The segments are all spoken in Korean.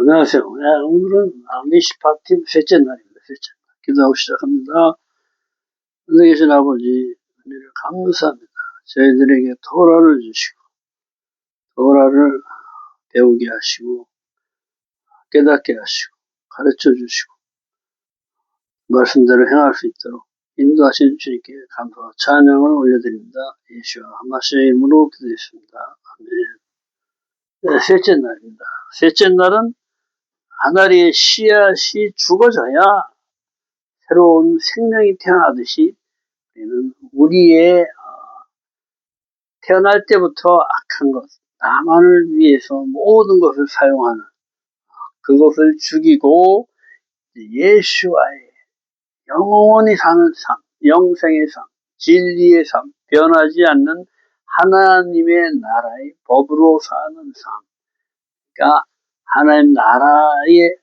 안녕하세요. 오늘은 미시파팀 셋째 날입니다. 셋째 날. 기도하고 시작합니다. 하늘에 계신 아버지, 은혜를 감사합니다. 저희들에게 토라를 주시고, 토라를 배우게 하시고, 깨닫게 하시고, 가르쳐 주시고, 말씀대로 행할 수 있도록 인도하신 주님께 감사와 찬양을 올려드립니다. 예수와 하마시의 이름으로 기도했습니다. 아멘. 네, 셋째 날입니다. 셋째 날은 하나리의 씨앗이 죽어져야 새로운 생명이 태어나듯이 우리의 태어날 때부터 악한 것, 나만을 위해서 모든 것을 사용하는 그것을 죽이고 예수와의 영원히 사는 삶, 영생의 삶, 진리의 삶, 변하지 않는 하나님의 나라의 법으로 사는 삶, 그러니까 하나님 나라의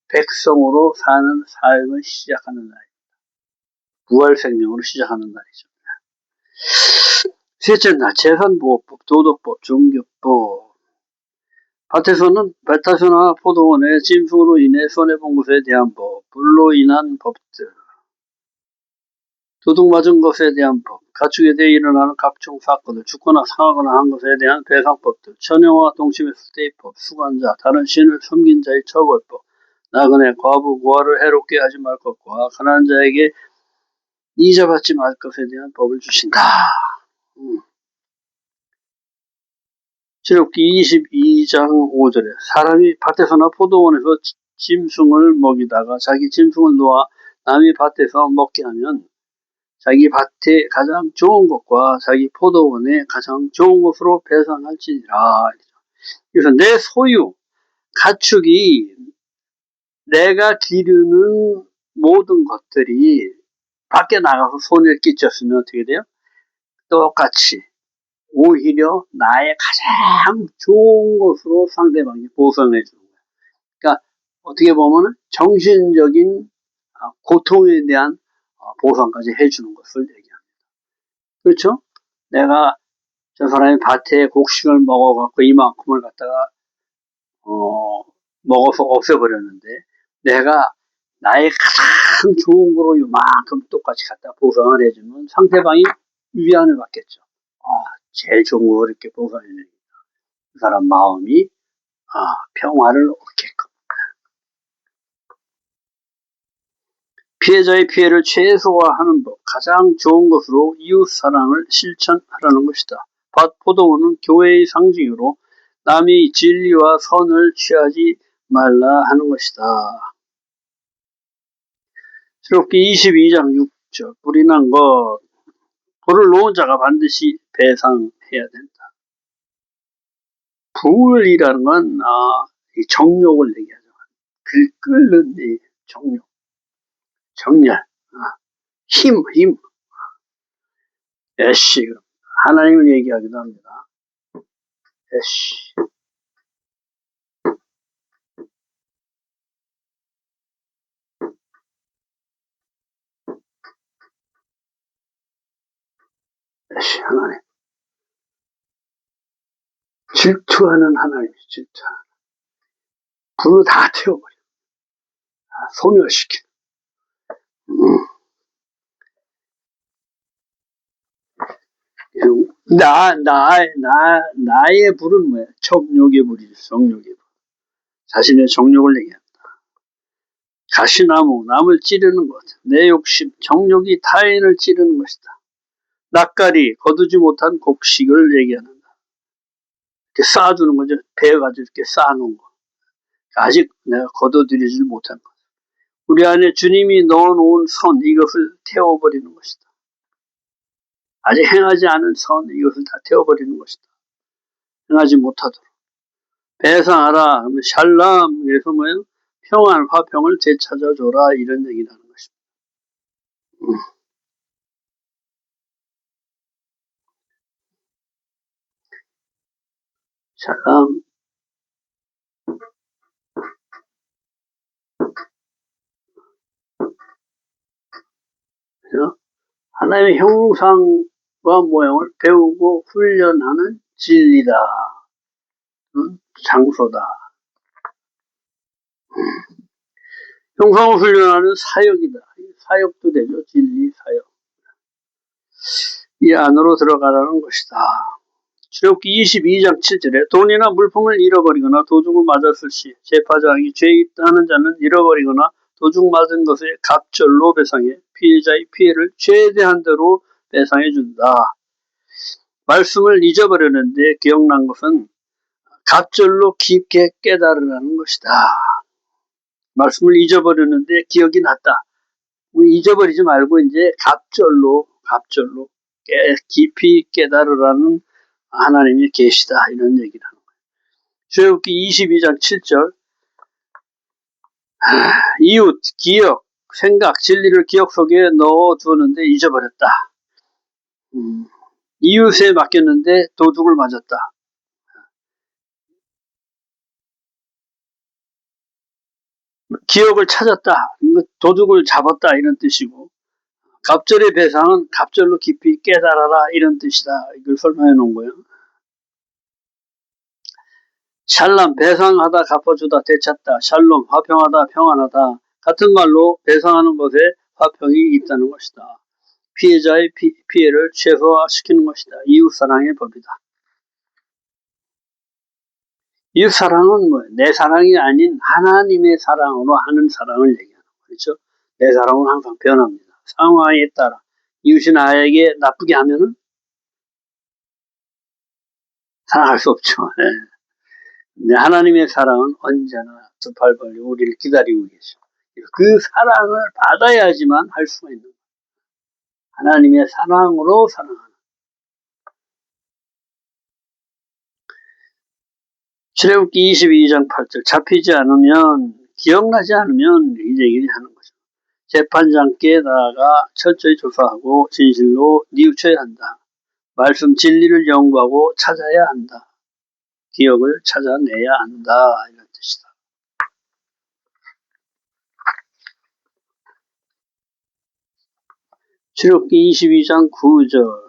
백성으로 사는 삶을 시작하는 날, 부활생명으로 시작하는 날이죠. 셋째 날, 재산보호법, 도덕법, 종교법. 밭에서는 베타수나 포도원의 짐승으로 인해 손해본 것에 대한 법, 불로 인한 법들, 도둑맞은 것에 대한 법, 가축에 대해 일어나는 각종 사건을 죽거나 상하거나 한 것에 대한 배상법들, 처녀와 동침했을 때의 법, 수관자, 다른 신을 섬긴 자의 처벌법, 나그네, 과부, 고아를 해롭게 하지 말 것과 가난한 자에게 이자 받지 말 것에 대한 법을 주신다. 출애굽기 22장 5절에 사람이 밭에서나 포도원에서 짐승을 먹이다가 자기 짐승을 놓아 남이 밭에서 먹게 하면 자기 밭에 가장 좋은 것과 자기 포도원에 가장 좋은 것으로 배상할지니라. 그래서 내 소유, 가축이 내가 기르는 모든 것들이 밖에 나가서 손해를 끼쳤으면 어떻게 돼요? 똑같이 오히려 나의 가장 좋은 것으로 상대방이 보상해 주는 거예요. 그러니까 어떻게 보면 정신적인 고통에 대한 보상까지 해주는 것을 얘기합니다. 그렇죠? 내가 저 사람이 밭에 곡식을 먹어갖고 이만큼을 갖다가 먹어서 없애버렸는데 내가 나의 가장 좋은 거로 이만큼 똑같이 갖다 보상을 해주면 상대방이 위안을 받겠죠. 제일 좋은 거 이렇게 보상해주니까 그 사람 마음이 평화를 얻게끔. 피해자의 피해를 최소화하는 법, 가장 좋은 것으로 이웃 사랑을 실천하라는 것이다. 밭 포도원은 교회의 상징으로 남이 진리와 선을 취하지 말라 하는 것이다. 출애굽기 22장 6절 불이 난 것, 불을 놓은 자가 반드시 배상해야 된다. 불이라는 건 이 정욕을 얘기하죠. 끓는 이 정욕, 정열, 힘, 애쉬. 하나님을 얘기하기도 합니다. 애쉬. 애쉬 하나님. 질투하는 하나님이 질투하는. 불로 다 태워버려. 소멸시켜. 나의 불은 뭐야? 정욕의 불이지, 정욕의 불. 자신의 정욕을 얘기합니다. 가시나무, 남을 찌르는 것, 내 욕심, 정욕이 타인을 찌르는 것이다. 낯가리, 거두지 못한 곡식을 얘기한다. 이렇게 쌓아두는 거죠. 배워가지고 이렇게 쌓아놓은 거. 아직 내가 거둬들이지 못한 것. 우리 안에 주님이 넣어놓은 선, 이것을 태워버리는 것이다. 아직 행하지 않은 선, 이것을 다 태워버리는 것이다. 행하지 못하도록. 배상하라, 그러면 샬람, 그래서 뭐예요? 평안, 화평을 되찾아줘라, 이런 얘기를 하는 것입니다. 샬람. 하나님의 형상과 모형을 배우고 훈련하는 진리다. 장소다. 형상을 훈련하는 사역이다. 사역도 되죠. 진리, 사역. 이 안으로 들어가라는 것이다. 출애굽기 22장 7절에 돈이나 물품을 잃어버리거나 도둑을 맞았을 시 재파장이 죄 있다는 자는 잃어버리거나 도둑 맞은 것에 갑절로 배상해 피해자의 피해를 최대한 대로 배상해 준다. 말씀을 잊어버렸는데 기억난 것은 갑절로 깊게 깨달으라는 것이다. 말씀을 잊어버렸는데 기억이 났다. 잊어버리지 말고 이제 갑절로 깊이 깨달으라는 하나님의 계시다. 이런 얘기를 하는 거예요. 출애굽기 22장 7절 이웃, 기억, 생각, 진리를 기억 속에 넣어두었는데 잊어버렸다. 이웃에 맡겼는데 도둑을 맞았다. 기억을 찾았다. 도둑을 잡았다. 이런 뜻이고 갑절의 배상은 갑절로 깊이 깨달아라. 이런 뜻이다. 이걸 설명해 놓은 거예요. 샬람, 배상하다, 갚아주다, 되찾다. 샬롬, 화평하다, 평안하다. 같은 말로 배상하는 것에 화평이 있다는 것이다. 피해자의 피해를 최소화시키는 것이다. 이웃사랑의 법이다. 이웃사랑은 뭐예요? 내 사랑이 아닌 하나님의 사랑으로 하는 사랑을 얘기하는 거죠. 그렇죠? 내 사랑은 항상 변합니다. 상황에 따라. 이웃이 나에게 나쁘게 하면은 사랑할 수 없죠. 네. 하나님의 사랑은 언제나 두 팔 벌리고 우리를 기다리고 계셔. 그 사랑을 받아야지만 할 수가 있는 거예요. 하나님의 사랑으로 사랑하는. 출애굽기 22장 8절 잡히지 않으면 기억나지 않으면 이 얘기를 하는 거죠. 재판장께 나아가 철저히 조사하고 진실로 뉘우쳐야 한다. 말씀 진리를 연구하고 찾아야 한다. 기억을 찾아내야 한다. 이런 뜻이다. 출애굽기 22장 9절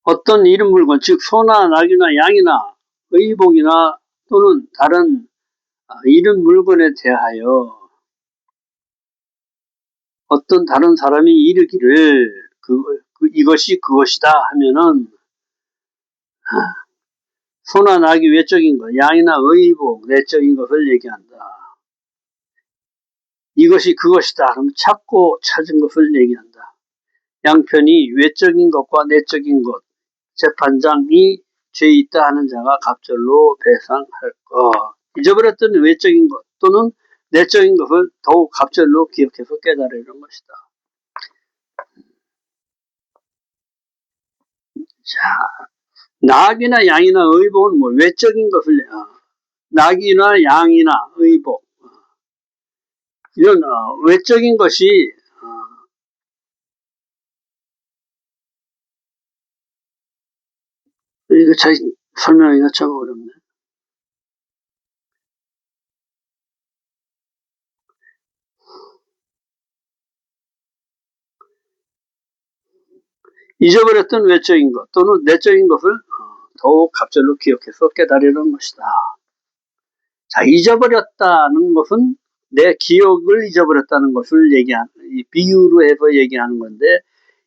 어떤 잃은 물건, 즉 소나 낙이나 양이나 의복이나 또는 다른 잃은 물건에 대하여 어떤 다른 사람이 이르기를 이것이 그것이다 하면은 소나 낙이 외적인 것, 양이나 의복, 내적인 것을 얘기한다. 이것이 그것이다 하면 찾고 찾은 것을 얘기한다. 양편이 외적인 것과 내적인 것, 재판장이 죄 있다 하는 자가 갑절로 배상할 것. 잊어버렸던 외적인 것 또는 내적인 것을 더욱 갑절로 기억해서 깨달으려는 것이다. 자, 낙이나 양이나 의복은 뭐 외적인 것을 낙이나 양이나 의복 이런 외적인 것이 이거 잘 설명하기가 참 어렵네. 잊어버렸던 외적인 것 또는 내적인 것을 더욱 갑절로 기억해서 깨달으려는 것이다. 자, 잊어버렸다는 것은 내 기억을 잊어버렸다는 것을 이 비유로 해서 얘기하는 건데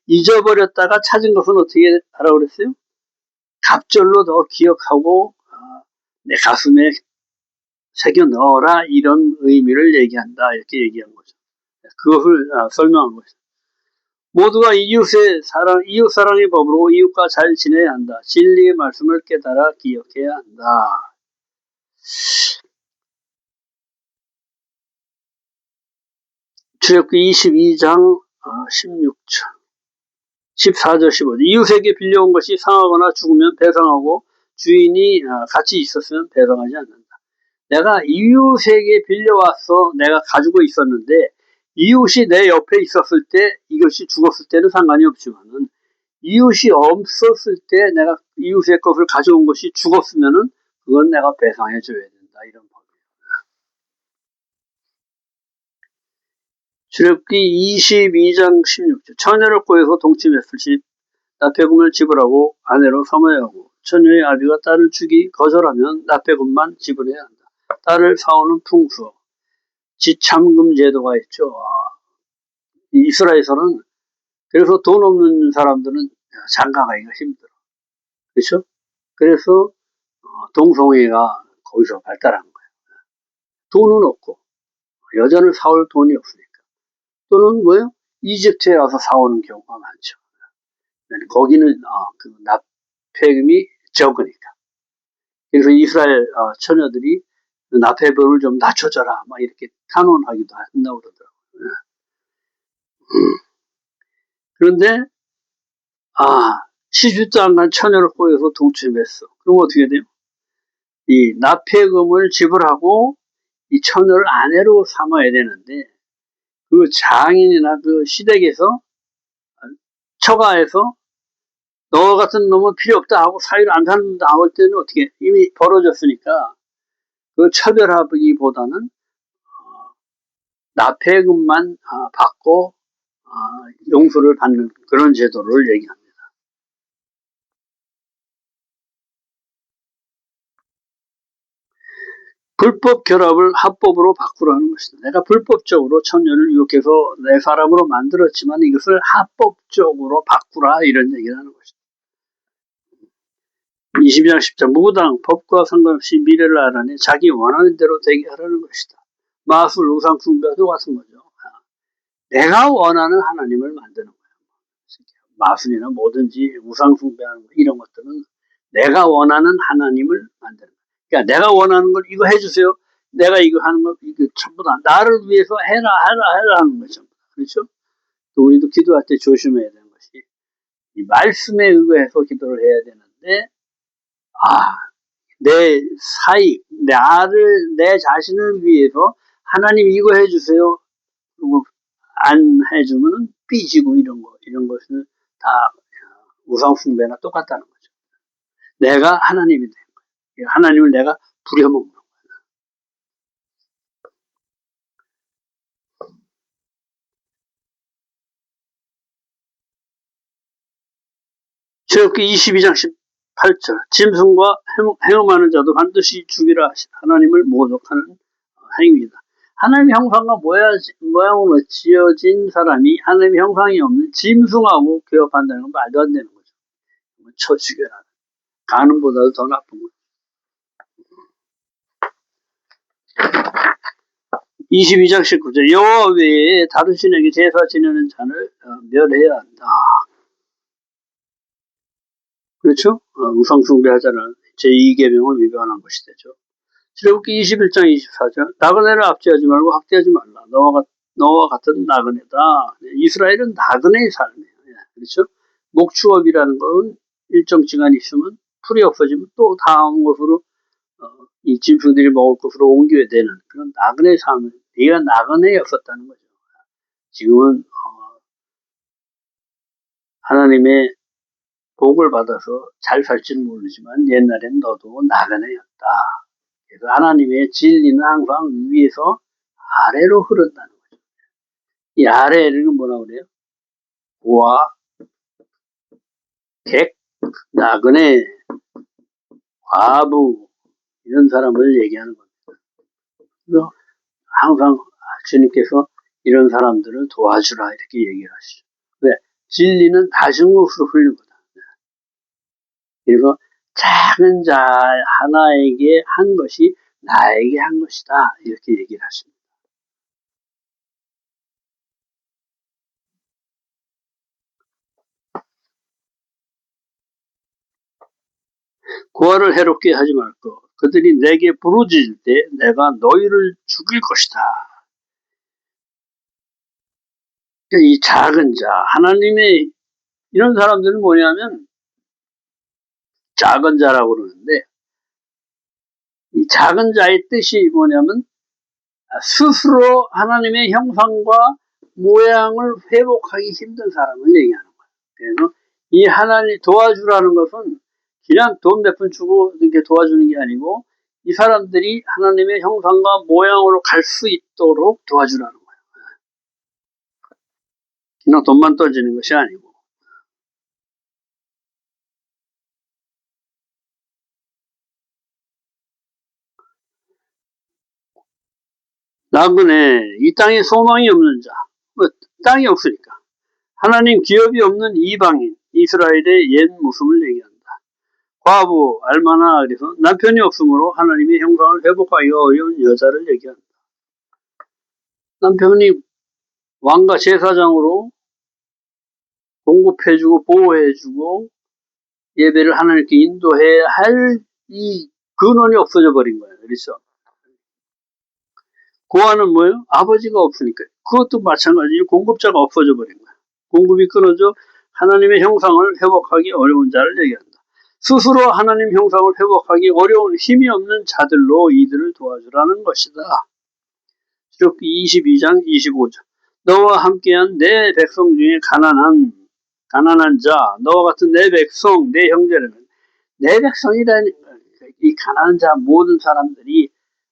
잊어버렸다가 찾은 것은 어떻게 하라고 그랬어요? 갑절로 더 기억하고 내 가슴에 새겨 넣어라 이런 의미를 얘기한다 이렇게 얘기한 거죠. 그것을 설명한 거죠. 모두가 이웃 사랑의 법으로 이웃과 잘 지내야 한다. 진리의 말씀을 깨달아 기억해야 한다. 출애굽기 22장 14절 15절 이웃에게 빌려온 것이 상하거나 죽으면 배상하고 주인이 같이 있었으면 배상하지 않는다. 내가 이웃에게 빌려와서 내가 가지고 있었는데 이웃이 내 옆에 있었을 때 이것이 죽었을 때는 상관이 없지만은 이웃이 없었을 때 내가 이웃의 것을 가져온 것이 죽었으면은 그건 내가 배상해 줘야 된다. 이런 법이에요. 출애굽기 22장 16절 처녀를 꼬여서 동침했을 시 납배금을 지불하고 아내로 삼아야 하고 처녀의 아비가 딸을 주기 거절하면 납배금만 지불해야 한다. 딸을 사오는 풍수, 지참금 제도가 있죠. 이스라엘에서는 그래서 돈 없는 사람들은 장가가기가 힘들어. 그렇죠? 그래서 동성애가 거기서 발달한 거예요. 돈은 없고 여자를 사올 돈이 없으니까. 또는 뭐요? 이집트에 와서 사오는 경우가 많죠. 거기는 그 납폐금이 적으니까. 그래서 이스라엘 처녀들이 그 납폐금을 좀 낮춰줘라, 막 이렇게 탄원하기도 한다고 그러더라고요. 그런데 시집도 안 간 처녀를 꼬여서 동침했어. 그럼 어떻게 돼요? 이 납폐금을 지불하고 이 처녀를 아내로 삼아야 되는데 그 장인이나 그 시댁에서 처가에서 너 같은 놈은 필요 없다 하고 사위를 안 사는 나올 때는 어떻게 이미 벌어졌으니까 그 처벌하기보다는 납폐금만 받고 용서를 받는 그런 제도를 얘기합니다. 불법 결합을 합법으로 바꾸라는 것이다. 내가 불법적으로 처녀를 유혹해서 내 사람으로 만들었지만 이것을 합법적으로 바꾸라, 이런 얘기를 하는 것이다. 22장 10장 무구당 법과 상관없이 미래를 알아내 자기 원하는 대로 되게 하라는 것이다. 마술, 우상 숭배와 똑같은 거죠. 내가 원하는 하나님을 만드는 거예요. 마술이나 뭐든지 우상 숭배하는 거, 이런 것들은 내가 원하는 하나님을 만드는 거예요. 그러니까 내가 원하는 걸 이거 해주세요. 내가 이거 하는 거, 이거 전부 다 나를 위해서 해라 하는 거죠. 그렇죠? 또 우리도 기도할 때 조심해야 되는 것이 이 말씀에 의거해서 기도를 해야 되는데 내 사익, 내 자신을 위해서 하나님 이거 해주세요. 그리고 안 해주면은 삐지고 이런 것은 다 우상숭배나 똑같다는 거죠. 내가 하나님이 된 거예요. 하나님을 내가 부려먹는 거예요. 출애굽기 22장 18절 짐승과 행음하는 자도 반드시 죽이라 하신 하나님을 모독하는 행위이다. 하나님의 형상과 모양으로 지어진 사람이 하나님의 형상이 없는 짐승하고 교합한다는 건 말도 안 되는 거죠. 쳐 죽여라. 가는보다도 더 나쁜 거죠. 22장 19절 여호와 외에 다른 신에게 제사 지내는 자를 멸해야 한다. 그렇죠? 우상 숭배하자는 제2계명을 위반한 것이 되죠. 출애굽기 21장 24절 나그네를 압제하지 말고 학대하지 말라. 너와 같은 나그네다. 이스라엘은 나그네의 삶이에요. 그렇죠? 목축업이라는 건 일정 기간 있으면 풀이 없어지면 또 다음 곳으로 이 짐승들이 먹을 곳으로 옮겨야 되는 그런 나그네의 삶을 네가 나그네였었다는 거죠. 지금은 하나님의 복을 받아서 잘 살지는 모르지만 옛날엔 너도 나그네였다. 그래서 하나님의 진리는 항상 위에서 아래로 흐른다는 거죠. 이 아래는 뭐라고 그래요? 고아, 객, 나그네, 과부 이런 사람을 얘기하는 겁니다. 그래서 항상 주님께서 이런 사람들을 도와주라 이렇게 얘기를 하시죠. 왜? 진리는 다른 곳으로 흘린 거다. 그래서 작은 자 하나에게 한 것이 나에게 한 것이다 이렇게 얘기를 하십니다. 고아를 해롭게 하지 말고 그들이 내게 부르짖을 때 내가 너희를 죽일 것이다. 이 작은 자 하나님의 이런 사람들은 뭐냐면 작은 자라고 그러는데 이 작은 자의 뜻이 뭐냐면 스스로 하나님의 형상과 모양을 회복하기 힘든 사람을 얘기하는 거예요. 그래서 이 하나님 도와주라는 것은 그냥 돈 몇 푼 주고 이렇게 도와주는 게 아니고 이 사람들이 하나님의 형상과 모양으로 갈 수 있도록 도와주라는 거예요. 그냥 돈만 떠지는 것이 아니고. 나그네 이 땅에 소망이 없는 자, 땅이 없으니까 하나님 기업이 없는 이방인 이스라엘의 옛 모습을 얘기한다. 과부, 알마나, 그래서 남편이 없으므로 하나님의 형상을 회복하기가 어려운 여자를 얘기한다. 남편이 왕과 제사장으로 공급해주고 보호해주고 예배를 하나님께 인도해야 할 이 근원이 없어져 버린 거예요. 그렇죠? 고아는 뭐예요? 아버지가 없으니까. 그것도 마찬가지로 공급자가 없어져 버린 거예요. 공급이 끊어져 하나님의 형상을 회복하기 어려운 자를 얘기한다. 스스로 하나님 형상을 회복하기 어려운 힘이 없는 자들로 이들을 도와주라는 것이다. 출애굽기 22장 25절. 너와 함께한 내 백성 중에 가난한 자, 너와 같은 내 백성, 내 형제라는 내 백성이라는 이 가난한 자 모든 사람들이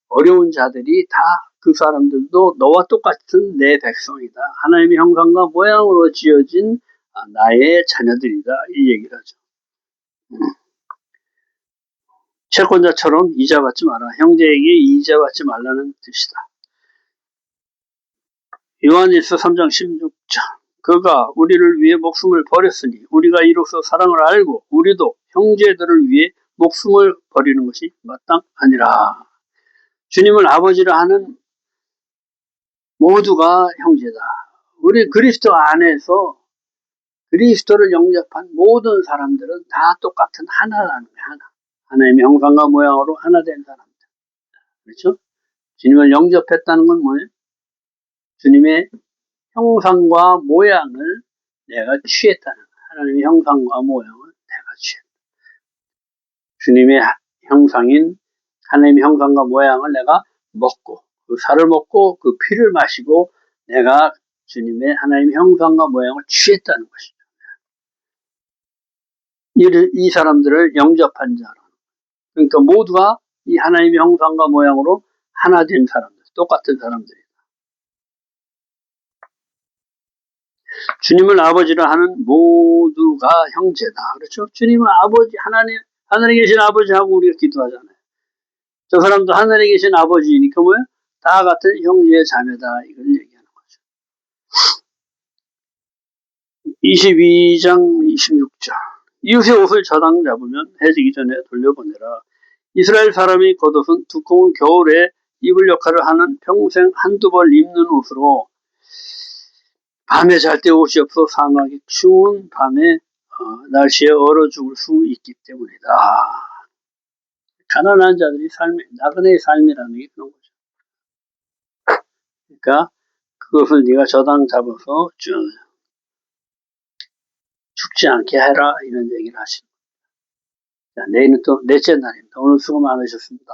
어려운 자들이 다 그 사람들도 너와 똑같은 내 백성이다. 하나님의 형상과 모양으로 지어진 나의 자녀들이다. 이 얘기를 하죠. 채권자처럼 이자 받지 마라. 형제에게 이자 받지 말라는 뜻이다. 요한일서 3장 16절. 그가 우리를 위해 목숨을 버렸으니 우리가 이로써 사랑을 알고 우리도 형제들을 위해 목숨을 버리는 것이 마땅하니라. 주님을 아버지라 하는 모두가 형제다. 우리 그리스도 안에서 그리스도를 영접한 모든 사람들은 다 똑같은 하나라는 거야. 하나. 하나님의 형상과 모양으로 하나 된 사람들. 그렇죠? 주님을 영접했다는 건 뭐예요? 주님의 형상과 모양을 내가 취했다는 거야. 하나님의 형상과 모양을 내가 취했다. 주님의 형상인 하나님의 형상과 모양을 내가 먹고 그 살을 먹고 그 피를 마시고 내가 주님의 하나님의 형상과 모양을 취했다는 것이죠. 이 사람들을 영접한 자로. 그러니까 모두가 이 하나님의 형상과 모양으로 하나 된 사람들, 똑같은 사람들이다. 주님을 아버지라 하는 모두가 형제다. 그렇죠? 주님은 아버지, 하늘에 계신 아버지하고 우리가 기도하잖아요. 저 사람도 하늘에 계신 아버지니까 뭐예요? 다 같은 형제의 자매다. 이걸 얘기하는 거죠. 22장 26절. 이웃의 옷을 저당 잡으면 해지기 전에 돌려보내라. 이스라엘 사람이 겉옷은 두꺼운 겨울에 입을 역할을 하는 평생 한두 벌 입는 옷으로 밤에 잘 때 옷이 없어 사막의 추운 밤에 날씨에 얼어 죽을 수 있기 때문이다. 가난한 자들이 나그네의 삶이라는 게 그런 거죠. 그러니까 그것을 네가 저당 잡아서 죽지 않게 해라 이런 얘기를 하시는 거예요. 내일은 또 넷째 날입니다. 오늘 수고 많으셨습니다.